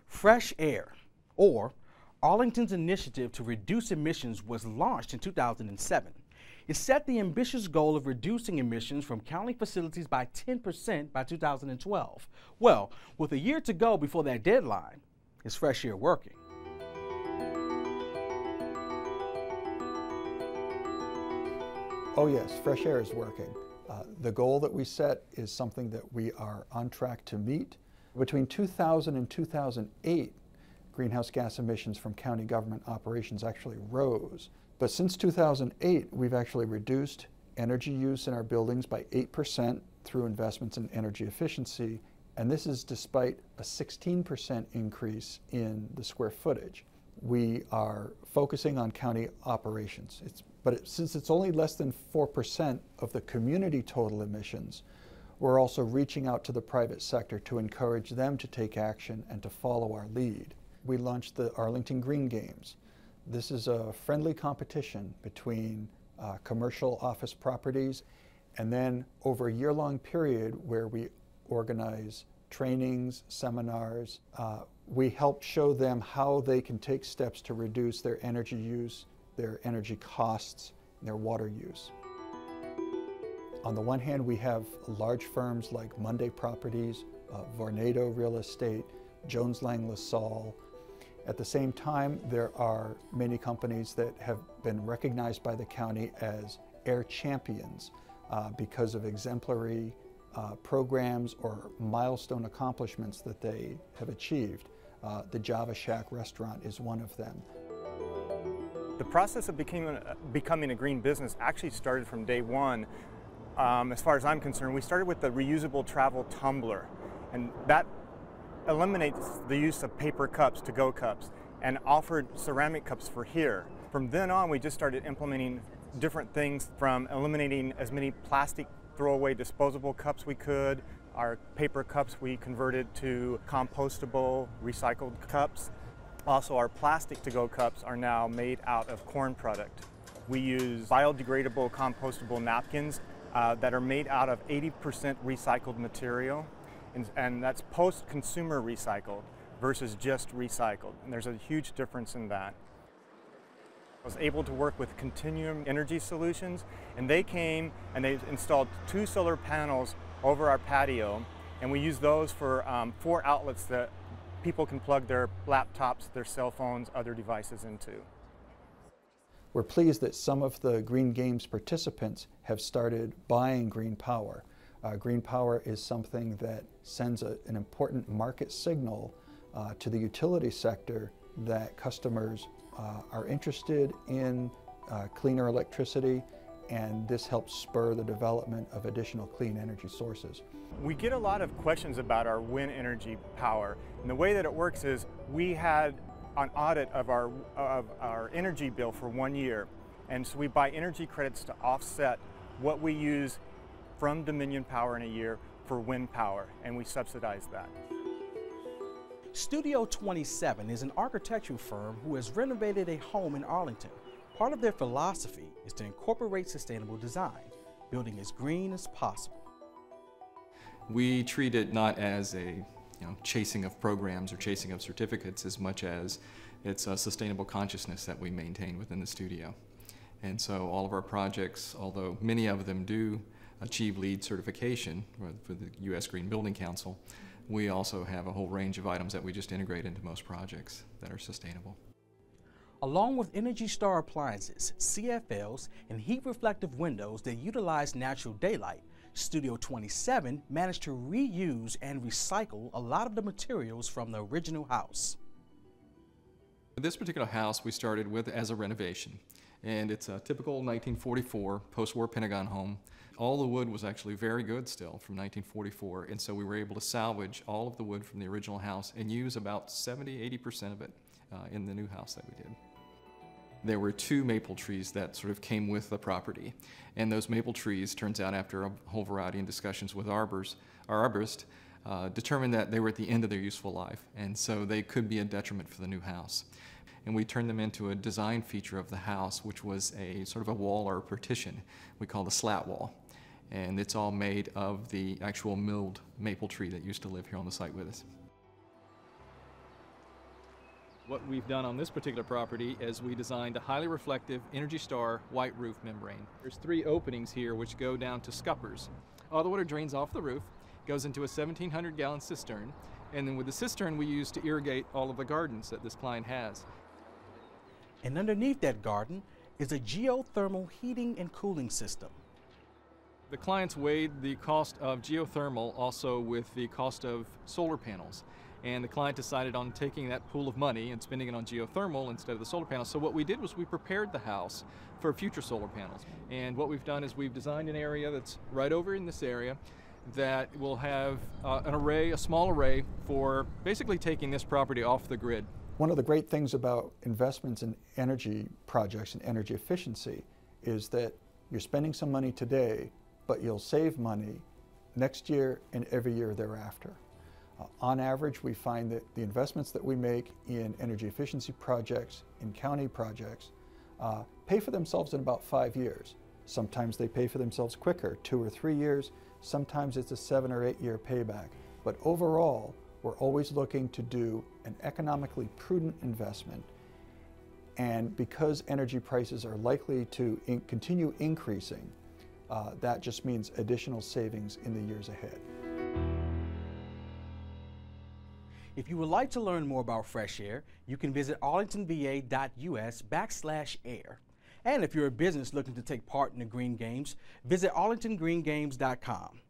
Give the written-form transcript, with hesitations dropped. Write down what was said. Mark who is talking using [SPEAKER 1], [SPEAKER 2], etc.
[SPEAKER 1] Fresh AIRE, or Arlington's initiative to reduce emissions, was launched in 2007. It set the ambitious goal of reducing emissions from county facilities by 10% by 2012. Well, with a year to go before that deadline, is Fresh AIRE working?
[SPEAKER 2] Oh yes, Fresh AIRE is working. The goal that we set is something that we are on track to meet. Between 2000 and 2008, greenhouse gas emissions from county government operations actually rose. But since 2008, we've actually reduced energy use in our buildings by 8% through investments in energy efficiency, and this is despite a 16% increase in the square footage. We are focusing on county operations, since it's only less than 4% of the community total emissions, we're also reaching out to the private sector to encourage them to take action and to follow our lead. We launched the Arlington Green Games. This is a friendly competition between commercial office properties, and then over a year-long period where we organize trainings, seminars, we help show them how they can take steps to reduce their energy use, their energy costs, and their water use. On the one hand, we have large firms like Monday Properties, Vornado Real Estate, Jones Lang LaSalle. At the same time, there are many companies that have been recognized by the county as AIRE champions because of exemplary programs or milestone accomplishments that they have achieved. The Java Shack restaurant is one of them.
[SPEAKER 3] The process of becoming a green business actually started from day one. As far as I'm concerned, we started with the reusable travel tumbler, and that eliminates the use of paper cups, to-go cups, and offered ceramic cups for here. From then on, we just started implementing different things, from eliminating as many plastic throwaway disposable cups we could. Our paper cups we converted to compostable, recycled cups. Also, our plastic to-go cups are now made out of corn product. We use biodegradable, compostable napkins that are made out of 80% recycled material, and that's post-consumer recycled versus just recycled, and there's a huge difference in that. I was able to work with Continuum Energy Solutions, and they came and they installed 2 solar panels over our patio, and we use those for 4 outlets that people can plug their laptops, their cell phones, other devices into.
[SPEAKER 2] We're pleased that some of the Green Games participants have started buying green power. Green power is something that sends an important market signal to the utility sector that customers are interested in cleaner electricity, and this helps spur the development of additional clean energy sources.
[SPEAKER 3] We get a lot of questions about our wind energy power, and the way that it works is we had an audit of our energy bill for 1 year, and so we buy energy credits to offset what we use from Dominion Power in a year for wind power, and we subsidize that.
[SPEAKER 1] Studio 27 is an architectural firm who has renovated a home in Arlington. Part of their philosophy is to incorporate sustainable design, building as green as possible.
[SPEAKER 4] We treat it not as a chasing of programs or chasing of certificates as much as it's a sustainable consciousness that we maintain within the studio. And so all of our projects, although many of them do achieve LEED certification for the U.S. Green Building Council, we also have a whole range of items that we just integrate into most projects that are sustainable.
[SPEAKER 1] Along with Energy Star appliances, CFLs, and heat-reflective windows that utilize natural daylight, Studio 27 managed to reuse and recycle a lot of the materials from the original house.
[SPEAKER 4] This particular house we started with as a renovation, and it's a typical 1944 post-war Pentagon home. All the wood was actually very good still from 1944, and so we were able to salvage all of the wood from the original house and use about 70–80% of it in the new house that we did. There were 2 maple trees that sort of came with the property, and those maple trees, turns out after a whole variety of discussions with our arborist, determined that they were at the end of their useful life, and so they could be a detriment for the new house. And we turned them into a design feature of the house, which was a sort of a wall or a partition we call the slat wall. And it's all made of the actual milled maple tree that used to live here on the site with us. What we've done on this particular property is we designed a highly reflective Energy Star white roof membrane. There's 3 openings here which go down to scuppers. All the water drains off the roof, goes into a 1,700-gallon cistern, and then with the cistern we use to irrigate all of the gardens that this client has.
[SPEAKER 1] And underneath that garden is a geothermal heating and cooling system.
[SPEAKER 4] The clients weighed the cost of geothermal also with the cost of solar panels. And the client decided on taking that pool of money and spending it on geothermal instead of the solar panels. So what we did was we prepared the house for future solar panels. And what we've done is we've designed an area that's right over in this area that will have an array, a small array, for basically taking this property off the grid.
[SPEAKER 2] One of the great things about investments in energy projects and energy efficiency is that you're spending some money today, but you'll save money next year and every year thereafter. On average, we find that the investments that we make in energy efficiency projects, in county projects, pay for themselves in about 5 years. Sometimes they pay for themselves quicker, 2 or 3 years. Sometimes it's a 7 or 8 year payback. But overall, we're always looking to do an economically prudent investment. And because energy prices are likely to continue increasing, that just means additional savings in the years ahead.
[SPEAKER 1] If you would like to learn more about Fresh Air, you can visit arlingtonva.us/air. And if you're a business looking to take part in the Green Games, visit arlingtongreengames.com.